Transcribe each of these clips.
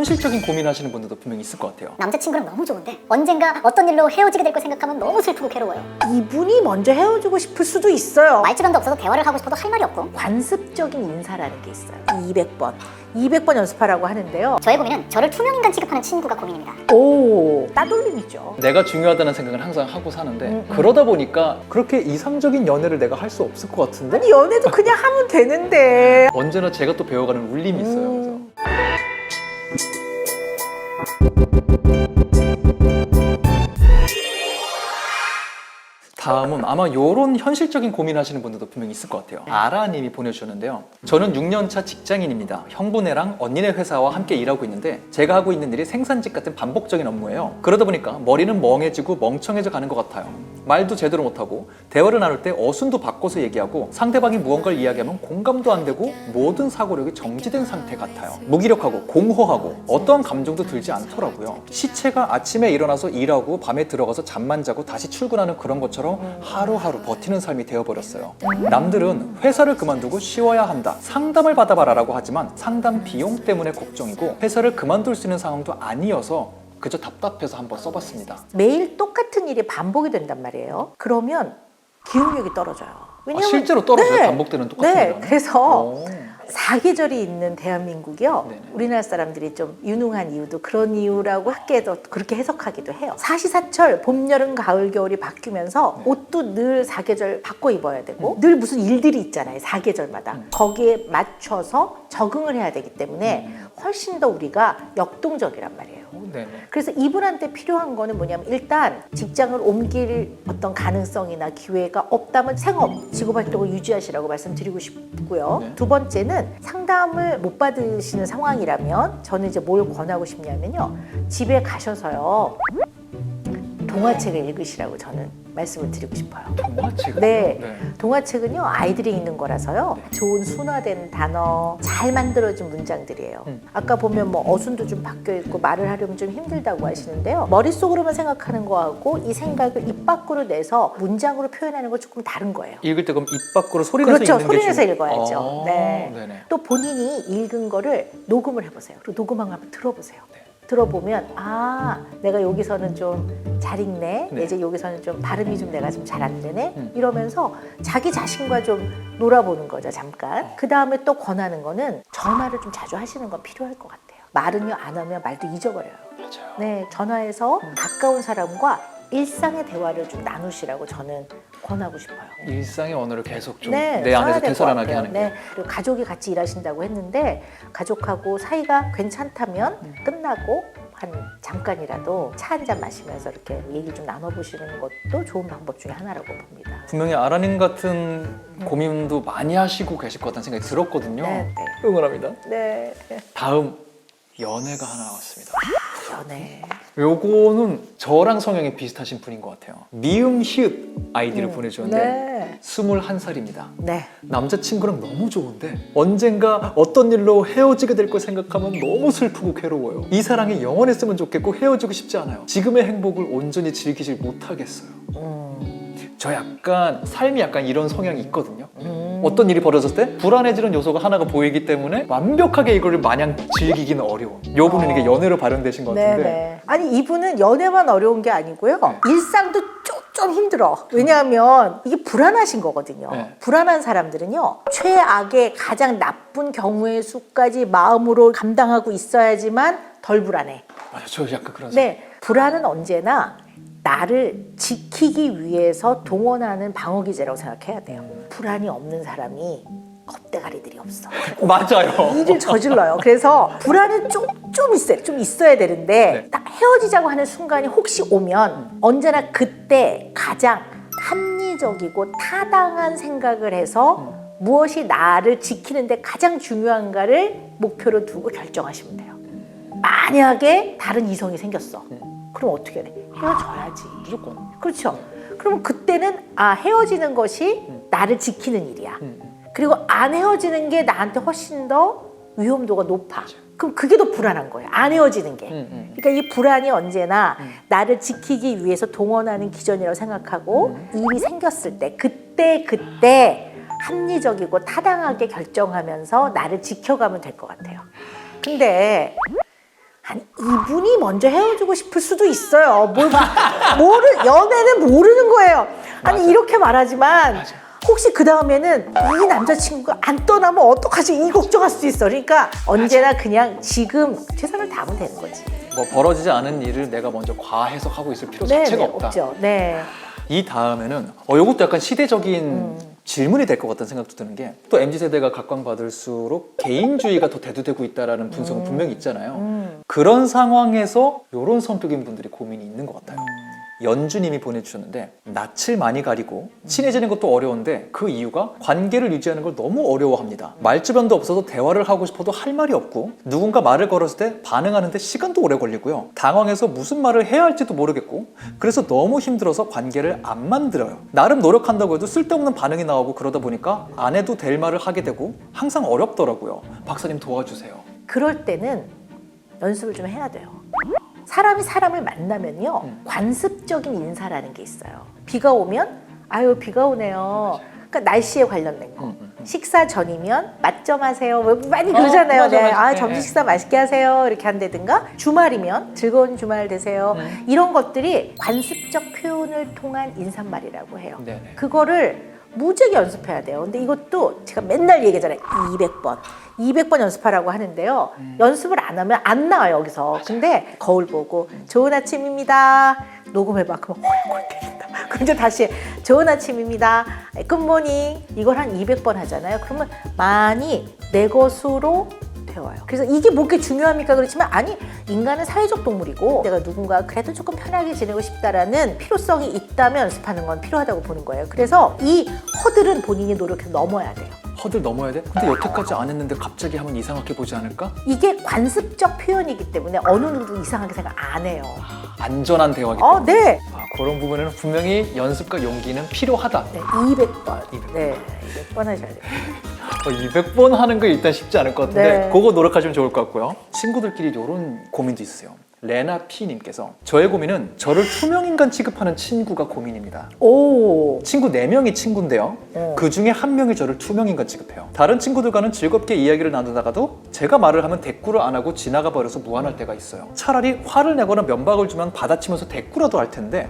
현실적인 고민하시는 분들도 분명히 있을 것 같아요. 남자친구랑 너무 좋은데 언젠가 어떤 일로 헤어지게 될 걸 생각하면 너무 슬프고 괴로워요. 이분이 먼저 헤어지고 싶을 수도 있어요. 말주변도 없어서 대화를 하고 싶어도 할 말이 없고. 관습적인 인사라는 게 있어요. 200번 연습하라고 하는데요. 저의 고민은 저를 투명인간 취급하는 친구가 고민입니다. 오, 따돌림이죠. 내가 중요하다는 생각을 항상 하고 사는데 그러다 보니까 그렇게 이상적인 연애를 내가 할 수 없을 것 같은데? 아니 연애도 그냥 하면 되는데. 언제나 제가 또 배워가는 울림이 있어요. 그래서. 다음은 아마 이런 현실적인 고민하시는 분들도 분명히 있을 것 같아요. 아라님이 보내주셨는데요. 저는 6년차 직장인입니다. 형부네랑 언니네 회사와 함께 일하고 있는데 제가 하고 있는 일이 생산직 같은 반복적인 업무예요. 그러다 보니까 머리는 멍해지고 멍청해져 가는 것 같아요. 말도 제대로 못하고 대화를 나눌 때 어순도 바꿔서 얘기하고 상대방이 무언가를 이야기하면 공감도 안 되고 모든 사고력이 정지된 상태 같아요. 무기력하고 공허하고 어떠한 감정도 들지 않더라고요. 시체가 아침에 일어나서 일하고 밤에 들어가서 잠만 자고 다시 출근하는 그런 것처럼 하루하루 버티는 삶이 되어버렸어요. 남들은 회사를 그만두고 쉬어야 한다, 상담을 받아봐라 라고 하지만 상담 비용 때문에 걱정이고 회사를 그만둘 수 있는 상황도 아니어서 그저 답답해서 한번 써봤습니다. 매일 똑같은 일이 반복이 된단 말이에요. 그러면 기억력이 떨어져요. 왜냐면 실제로 떨어져요? 반복되는 똑같은 네, 일은? 그래서 사계절이 있는 대한민국이요. 네네. 우리나라 사람들이 좀 유능한 이유도 그런 이유라고 학계에도 그렇게 해석하기도 해요. 사시사철 봄, 여름, 가을, 겨울이 바뀌면서 옷도 늘 사계절 바꿔 입어야 되고 늘 무슨 일들이 있잖아요. 사계절마다. 거기에 맞춰서 적응을 해야 되기 때문에 훨씬 더 우리가 역동적이란 말이에요. 네네. 그래서 이분한테 필요한 거는 뭐냐면 일단 직장을 옮길 어떤 가능성이나 기회가 없다면 생업, 직업활동을 유지하시라고 말씀드리고 싶고요. 네. 두 번째는 상담을 못 받으시는 상황이라면 저는 이제 뭘 권하고 싶냐면요. 집에 가셔서요. 동화책을 읽으시라고 저는 말씀을 드리고 싶어요. 동화책? 네. 동화책은요 아이들이 읽는 거라서요 좋은 순화된 단어, 잘 만들어진 문장들이에요. 아까 보면 뭐 어순도 좀 바뀌어 있고 말을 하려면 좀 힘들다고 하시는데요, 머릿속으로만 생각하는 거하고 이 생각을 입 밖으로 내서 문장으로 표현하는 거 조금 다른 거예요. 읽을 때 그럼 입 밖으로 소리 내서 그렇죠. 읽는 소리 게 내서 좀- 읽어야죠. 네. 네네. 또 본인이 읽은 거를 녹음을 해보세요. 그리고 녹음한 거 한번 들어보세요. 들어보면 아 내가 여기서는 좀 잘 읽네, 네. 이제 여기서는 좀 발음이 좀 내가 좀 잘 안 되네 이러면서 자기 자신과 좀 놀아보는 거죠. 잠깐. 그 다음에 또 권하는 거는 전화를 좀 자주 하시는 건 필요할 것 같아요. 말은요 안 하면 말도 잊어버려요. 맞아요. 네, 전화해서 가까운 사람과 일상의 대화를 좀 나누시라고 저는 권하고 싶어요. 일상의 언어를 계속 좀 네, 내 써야 안에서 될것 되살아나게 같아요. 하는 게. 네. 그리고 가족이 같이 일하신다고 했는데 가족하고 사이가 괜찮다면 끝나고 한 잠깐이라도 차 한 잔 마시면서 이렇게 얘기 좀 나눠보시는 것도 좋은 방법 중에 하나라고 봅니다. 분명히 아라님 같은 고민도 많이 하시고 계실 것 같다는 생각이 들었거든요. 네, 응원합니다. 네. 다음 연애가 하나 나왔습니다. 연애. 요거는 저랑 성향이 비슷하신 분인 것 같아요. 미음 히읗 아이디를 보내주셨는데 네. 21살입니다. 네. 남자친구랑 너무 좋은데 언젠가 어떤 일로 헤어지게 될 걸 생각하면 너무 슬프고 괴로워요. 이 사랑이 영원했으면 좋겠고 헤어지고 싶지 않아요. 지금의 행복을 온전히 즐기질 못하겠어요. 저 약간 삶이 약간 이런 성향이 있거든요. 어떤 일이 벌어졌을 때 불안해지는 요소가 하나가 보이기 때문에 완벽하게 이거를 마냥 즐기기는 어려워. 요 분은 이게 연애로 발현되신 것 같은데. 네네. 아니 이분은 연애만 어려운 게 아니고요. 일상도 좀 힘들어. 왜냐하면 이게 불안하신 거거든요. 네. 불안한 사람들은요. 최악의 가장 나쁜 경우의 수까지 마음으로 감당하고 있어야지만 덜 불안해. 맞아, 저 약간 그런 생각. 네. 불안은 언제나 나를 지키기 위해서 동원하는 방어기제라고 생각해야 돼요. 불안이 없는 사람이 겁대가리들이 없어. 맞아요. 일을 저질러요. 그래서 불안은 좀 있어야 되는데 네. 딱 헤어지자고 하는 순간이 혹시 오면 언제나 그때 가장 합리적이고 타당한 생각을 해서 무엇이 나를 지키는데 가장 중요한가를 목표로 두고 결정하시면 돼요. 만약에 다른 이성이 생겼어. 그럼 어떻게 해야 돼? 헤어져야지. 무조건. 그렇죠. 그럼 그때는 헤어지는 것이 나를 지키는 일이야. 그리고 안 헤어지는 게 나한테 훨씬 더 위험도가 높아. 그럼 그게 더 불안한 거예요. 안 헤어지는 게. 그러니까 이 불안이 언제나 나를 지키기 위해서 동원하는 기전이라고 생각하고 일이 생겼을 때 그때 합리적이고 타당하게 결정하면서 나를 지켜가면 될 것 같아요. 근데 아니 이분이 먼저 헤어지고 싶을 수도 있어요. 연애는 모르는 거예요. 아니 맞아. 이렇게 말하지만 혹시 그 다음에는 이 남자친구가 안 떠나면 어떡하지? 이 걱정할 수도 있어. 그러니까 언제나 그냥 지금 최선을 다하면 되는 거지. 뭐 벌어지지 않은 일을 내가 먼저 과해석하고 있을 필요 자체가 없다. 없죠. 네. 이 다음에는 이것도 약간 시대적인 질문이 될 것 같다는 생각도 드는 게 또 MZ세대가 각광받을수록 개인주의가 더 대두되고 있다는 분석은 분명히 있잖아요. 그런 상황에서 이런 성격인 분들이 고민이 있는 것 같아요. 연주님이 보내주셨는데 낯을 많이 가리고 친해지는 것도 어려운데 그 이유가 관계를 유지하는 걸 너무 어려워합니다. 말주변도 없어서 대화를 하고 싶어도 할 말이 없고 누군가 말을 걸었을 때 반응하는데 시간도 오래 걸리고요. 당황해서 무슨 말을 해야 할지도 모르겠고 그래서 너무 힘들어서 관계를 안 만들어요. 나름 노력한다고 해도 쓸데없는 반응이 나오고 그러다 보니까 안 해도 될 말을 하게 되고 항상 어렵더라고요. 박사님 도와주세요. 그럴 때는 연습을 좀 해야 돼요. 사람이 사람을 만나면요 관습적인 인사라는 게 있어요. 비가 오면 아유 비가 오네요. 그러니까 날씨에 관련된 거. 식사 전이면 맛 좀 하세요. 뭐 많이 그러잖아요. 맞아, 네. 맞아. 아 점심 식사 맛있게 하세요. 이렇게 한다든가 주말이면 즐거운 주말 되세요. 이런 것들이 관습적 표현을 통한 인사말이라고 해요. 네네. 그거를 무지하게 연습해야 돼요. 근데 이것도 제가 맨날 얘기하잖아요. 200번 연습하라고 하는데요. 연습을 안 하면 안 나와요, 여기서. 근데 거울 보고 좋은 아침입니다. 녹음해봐. 그러면 헐 때린다. 그럼 이제 다시 좋은 아침입니다. 굿모닝. 이걸 한 200번 하잖아요. 그러면 많이 내 것으로 배워요. 그래서 이게 뭐게 중요합니까? 그렇지만 아니 인간은 사회적 동물이고 내가 누군가 그래도 조금 편하게 지내고 싶다라는 필요성이 있다면 연습하는 건 필요하다고 보는 거예요. 그래서 이 허들은 본인이 노력해서 넘어야 돼요. 허들 넘어야 돼? 근데 여태까지 안 했는데 갑자기 하면 이상하게 보지 않을까? 이게 관습적 표현이기 때문에 어느 누구도 이상하게 생각 안 해요. 안전한 대화기 때문에. 네. 그런 부분에는 분명히 연습과 용기는 필요하다. 네, 200번. 네, 200번 하셔야 돼요. 200번 하는 거 일단 쉽지 않을 것 같은데 네. 그거 노력하시면 좋을 것 같고요. 친구들끼리 이런 고민도 있으세요. 레나 P님께서 저의 고민은 저를 투명인간 취급하는 친구가 고민입니다. 오. 친구 4명이 친구인데요. 그 중에 1명이 저를 투명인간 취급해요. 다른 친구들과는 즐겁게 이야기를 나누다가도 제가 말을 하면 대꾸를 안 하고 지나가 버려서 무안할 때가 있어요. 차라리 화를 내거나 면박을 주면 받아치면서 대꾸라도 할 텐데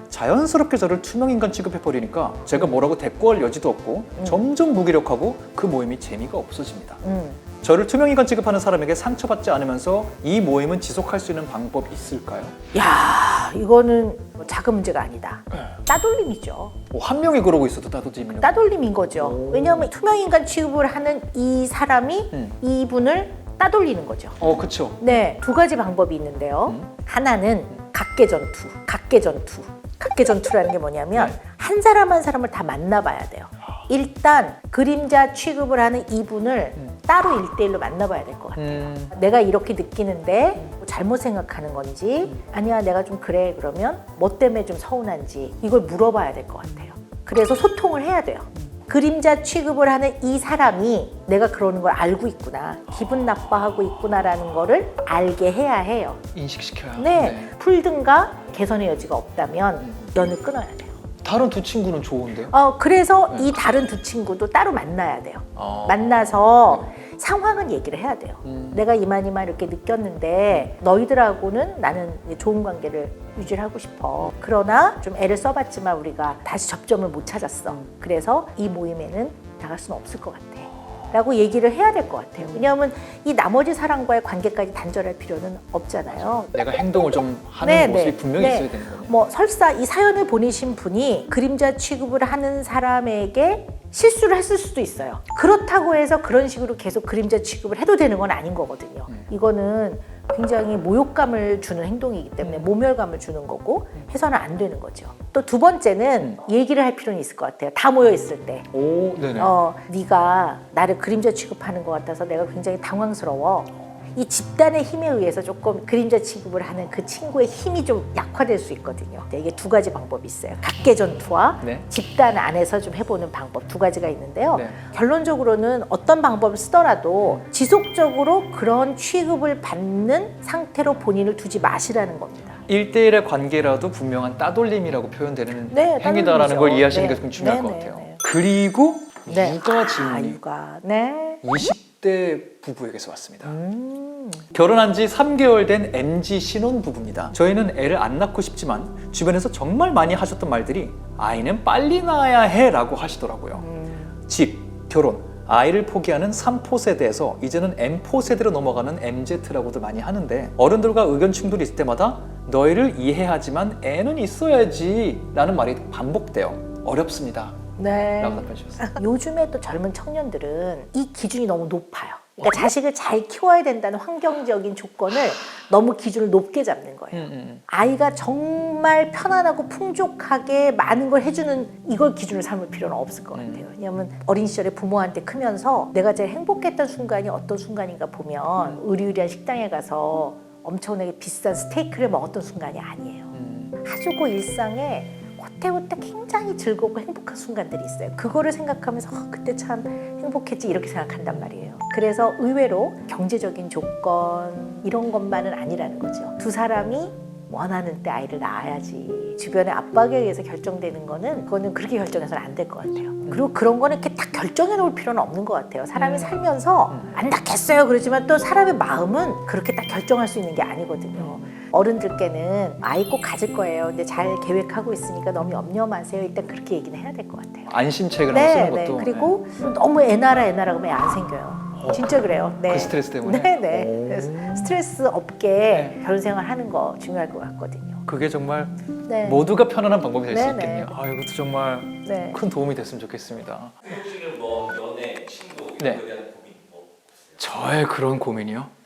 자연스럽게 저를 투명인간 취급해버리니까 제가 뭐라고 대꾸할 여지도 없고 점점 무기력하고 그 모임이 재미가 없어집니다. 저를 투명인간 취급하는 사람에게 상처받지 않으면서 이 모임은 지속할 수 있는 방법이 있을까요? 야, 이거는 작은 문제가 아니다. 따돌림이죠. 1명이 그러고 있어도 따돌림이요? 따돌림인 거죠. 왜냐하면 투명인간 취급을 하는 이 사람이 이분을 따돌리는 거죠. 그쵸. 네, 2가지 방법이 있는데요. 하나는 각계전투. 각계전투라는 게 뭐냐면 한 사람 한 사람을 다 만나봐야 돼요. 일단 그림자 취급을 하는 이분을 따로 1대1로 만나봐야 될 것 같아요. 내가 이렇게 느끼는데 잘못 생각하는 건지 아니야 내가 좀 그래 그러면 뭐 때문에 좀 서운한지 이걸 물어봐야 될 것 같아요. 그래서 소통을 해야 돼요. 그림자 취급을 하는 이 사람이 내가 그러는 걸 알고 있구나, 기분 나빠하고 있구나라는 거를 알게 해야 해요. 인식시켜야. 네, 풀든가 개선의 여지가 없다면 연을 끊어야 돼요. 다른 2 친구는 좋은데요? 그래서 이 다른 2 친구도 따로 만나야 돼요. 만나서 상황은 얘기를 해야 돼요. 내가 이만 이렇게 느꼈는데 너희들하고는 나는 좋은 관계를 유지를 하고 싶어. 그러나 좀 애를 써봤지만 우리가 다시 접점을 못 찾았어. 그래서 이 모임에는 나갈 수는 없을 것 같아. 라고 얘기를 해야 될 것 같아요. 왜냐하면 이 나머지 사람과의 관계까지 단절할 필요는 없잖아요. 내가 행동을 좀 하는 모습이 분명히 있어야 되는 거네요. 뭐 설사 이 사연을 보내신 분이 그림자 취급을 하는 사람에게 실수를 했을 수도 있어요. 그렇다고 해서 그런 식으로 계속 그림자 취급을 해도 되는 건 아닌 거거든요. 이거는 굉장히 모욕감을 주는 행동이기 때문에 모멸감을 주는 거고 해서는 안 되는 거죠. 또 2번째는 얘기를 할 필요는 있을 것 같아요. 다 모여 있을 때. 네네. 네가 나를 그림자 취급하는 것 같아서 내가 굉장히 당황스러워. 이 집단의 힘에 의해서 조금 그림자 취급을 하는 그 친구의 힘이 좀 약화될 수 있거든요. 이게 2가지 방법이 있어요. 각계전투와 집단 안에서 좀 해보는 방법 2가지가 있는데요. 결론적으로는 어떤 방법을 쓰더라도 지속적으로 그런 취급을 받는 상태로 본인을 두지 마시라는 겁니다. 1대1의 관계라도 분명한 따돌림이라고 표현되는 행위다라는 따돌림이죠. 걸 이해하시는 게 좀 중요할 것 같아요. 그리고 육아 질문이 육아. 네. 20대 부부에게서 왔습니다. 결혼한 지 3개월 된 MZ 신혼부부입니다. 저희는 애를 안 낳고 싶지만 주변에서 정말 많이 하셨던 말들이 아이는 빨리 낳아야 해 라고 하시더라고요. 집, 결혼, 아이를 포기하는 3포 세대에서 이제는 M4 세대로 넘어가는 MZ라고들 많이 하는데 어른들과 의견 충돌이 있을 때마다 너희를 이해하지만 애는 있어야지 라는 말이 반복돼요. 어렵습니다. 네. 라고 답해 주셨어요. 요즘에 또 젊은 청년들은 이 기준이 너무 높아요. 그러니까 자식을 잘 키워야 된다는 환경적인 조건을 너무 기준을 높게 잡는 거예요. 아이가 정말 편안하고 풍족하게 많은 걸 해주는 이걸 기준으로 삼을 필요는 없을 것 같아요. 왜냐하면 어린 시절에 부모한테 크면서 내가 제일 행복했던 순간이 어떤 순간인가 보면 의리의리한 식당에 가서 엄청나게 비싼 스테이크를 먹었던 순간이 아니에요. 아주 그 일상에 그때부터 굉장히 즐겁고 행복한 순간들이 있어요. 그거를 생각하면서 그때 참 행복했지 이렇게 생각한단 말이에요. 그래서 의외로 경제적인 조건 이런 것만은 아니라는 거죠. 두 사람이 원하는 때 아이를 낳아야지. 주변의 압박에 의해서 결정되는 거는 그거는 그렇게 결정해서는 안 될 것 같아요. 그리고 그런 거는 이렇게 딱 결정해 놓을 필요는 없는 것 같아요. 사람이 살면서 안 낳겠어요 그러지만 또 사람의 마음은 그렇게 딱 결정할 수 있는 게 아니거든요. 어른들께는 아이 꼭 가질 거예요. 근데 잘 계획하고 있으니까 너무 염려 마세요. 일단 그렇게 얘기는 해야 될 것 같아요. 안심책을 한번 쓰는 네. 것도. 그리고 너무 애 낳아라 그러면 애 안 생겨요. 진짜 그래요. 네. 그 스트레스 때문에? 네네. 그래서 스트레스 없게 결혼 생활 하는 거 중요할 것 같거든요. 그게 정말 네. 모두가 편안한 방법이 될 수 네네. 있겠네요. 이것도 정말 네. 큰 도움이 됐으면 좋겠습니다. 지금 뭐 연애, 친구 이런 네. 거에 대한 고민 뭐 저의 그런 고민이요?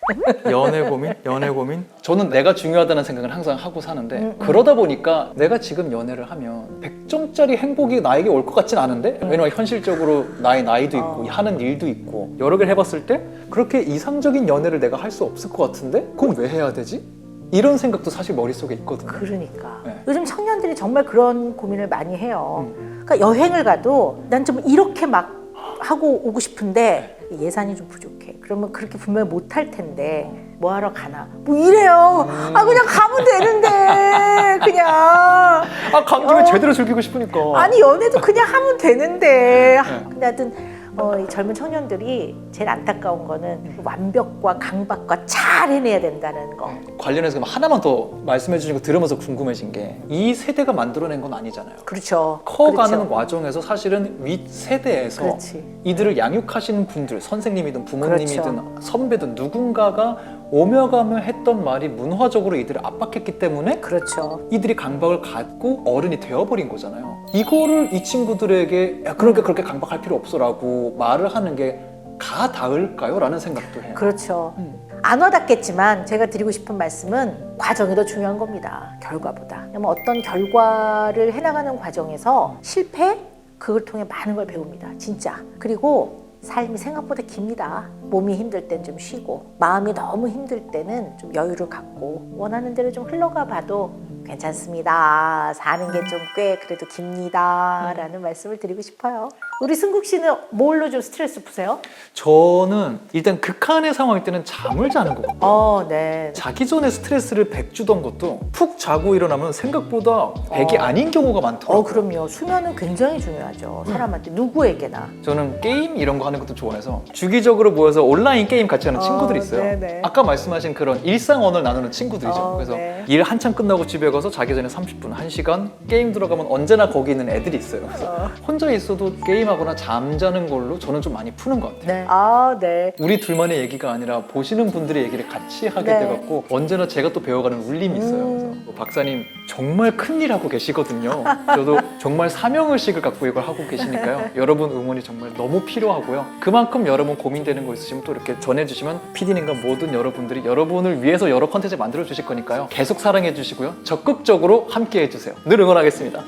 연애 고민? 저는 내가 중요하다는 생각을 항상 하고 사는데 그러다 보니까 내가 지금 연애를 하면 100점짜리 행복이 나에게 올 것 같진 않은데 왜냐면 현실적으로 나의 나이도 있고 하는 일도 있고 여러 개를 해봤을 때 그렇게 이상적인 연애를 내가 할 수 없을 것 같은데 그럼 왜 해야 되지? 이런 생각도 사실 머릿속에 있거든요. 그러니까 네. 요즘 청년들이 정말 그런 고민을 많이 해요. 그러니까 여행을 가도 난 좀 이렇게 막 하고 오고 싶은데 예산이 좀 부족해. 그러면 그렇게 분명히 못할 텐데 뭐 하러 가나? 뭐 이래요. 그냥 가면 되는데 그냥 간 김에 제대로 즐기고 싶으니까. 아니 연애도 그냥 하면 되는데. 근데 하여튼 이 젊은 청년들이 제일 안타까운 거는 완벽과 강박과 잘 해내야 된다는 거. 관련해서 하나만 더 말씀해 주신 거 들으면서 궁금해진 게 이 세대가 만들어낸 건 아니잖아요. 그렇죠. 커가는 그렇죠. 과정에서 사실은 윗세대에서 그렇지. 이들을 양육하시는 분들, 선생님이든 부모님이든 그렇죠. 선배든 누군가가 오며 가며 했던 말이 문화적으로 이들을 압박했기 때문에 그렇죠. 이들이 강박을 갖고 어른이 되어버린 거잖아요. 이거를 이 친구들에게 야 그러니까 그렇게 강박할 필요 없어라고 말을 하는 게 가닿을까요? 라는 생각도 해요. 그렇죠. 안 와닿겠지만 제가 드리고 싶은 말씀은 과정이 더 중요한 겁니다. 결과보다. 왜냐면 어떤 결과를 해나가는 과정에서 실패? 그걸 통해 많은 걸 배웁니다. 진짜. 그리고 삶이 생각보다 깁니다. 몸이 힘들 땐 좀 쉬고 마음이 너무 힘들 때는 좀 여유를 갖고 원하는 대로 좀 흘러가 봐도 괜찮습니다. 사는 게 좀 꽤 그래도 깁니다. 라는 말씀을 드리고 싶어요. 우리 승국 씨는 뭘로 좀 스트레스 푸세요? 저는 일단 극한의 상황일 때는 잠을 자는 것 같아요. 네. 자기 전에 스트레스를 100 주던 것도 푹 자고 일어나면 생각보다 100이 아닌 경우가 많더라고요. 그럼요. 수면은 굉장히 중요하죠. 사람한테 누구에게나. 저는 게임 이런 거 하는 것도 좋아해서 주기적으로 모여서 온라인 게임 같이 하는 친구들이 있어요. 네네. 아까 말씀하신 그런 일상 언어를 나누는 친구들이죠. 그래서 네. 일 한참 끝나고 집에 가서 자기 전에 30분, 1시간 게임 들어가면 언제나 거기 있는 애들이 있어요. 그래서 혼자 있어도 게임하거나 잠자는 걸로 저는 좀 많이 푸는 것 같아요. 네. 우리 둘만의 얘기가 아니라 보시는 분들의 얘기를 같이 하게 네. 돼갖고 언제나 제가 또 배워가는 울림이 있어요. 그래서 박사님 정말 큰일 하고 계시거든요. 저도 정말 사명의식을 갖고 이걸 하고 계시니까요. 여러분 응원이 정말 너무 필요하고요. 그만큼 여러분 고민되는 거 있으시면 또 이렇게 전해주시면 PD님과 모든 여러분들이 여러분을 위해서 여러 컨텐츠 만들어 주실 거니까요. 계속 사랑해 주시고요. 적극적으로 함께 해주세요. 늘 응원하겠습니다.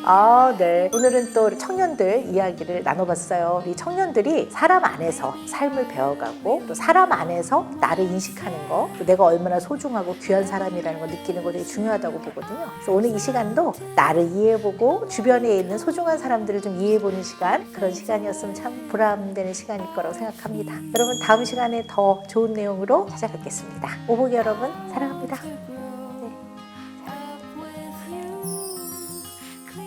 네. 오늘은 또 청년들 이야기를 나눠봤어요. 우리 청년들이 사람 안에서 삶을 배워가고 또 사람 안에서 나를 인식하는 거, 또 내가 얼마나 소중하고 귀한 사람이라는 걸 느끼는 거 되게 중요하다고 보거든요. 그래서 오늘 이 시간도 나를 이해해보고 주변에 있는 소중한 사람들을 좀 이해해보는 시간, 그런 시간이었으면 참 보람되는 시간일 거라고 생각합니다. 여러분 다음 시간에 더 좋은 내용으로 찾아뵙겠습니다. 오복이 여러분 사랑합니다.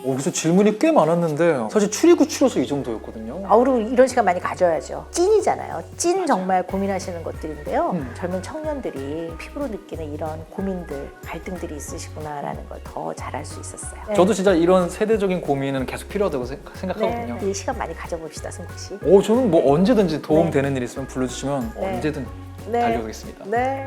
그래서 질문이 꽤 많았는데 사실 추리고 추려서 이 정도였거든요. 우리 이런 시간 많이 가져야죠. 찐이죠. 찐이잖아요. 찐 정말 고민하시는 것들인데요. 젊은 청년들이 피부로 느끼는 이런 고민들, 갈등들이 있으시구나라는 걸 더 잘 알 수 있었어요. 네. 저도 진짜 이런 세대적인 고민은 계속 필요하다고 생각하거든요. 네, 이 시간 많이 가져봅시다, 승국 씨. 저는 뭐 언제든지 도움되는 일 있으면 불러주시면 네. 언제든 네. 달려오겠습니다. 네.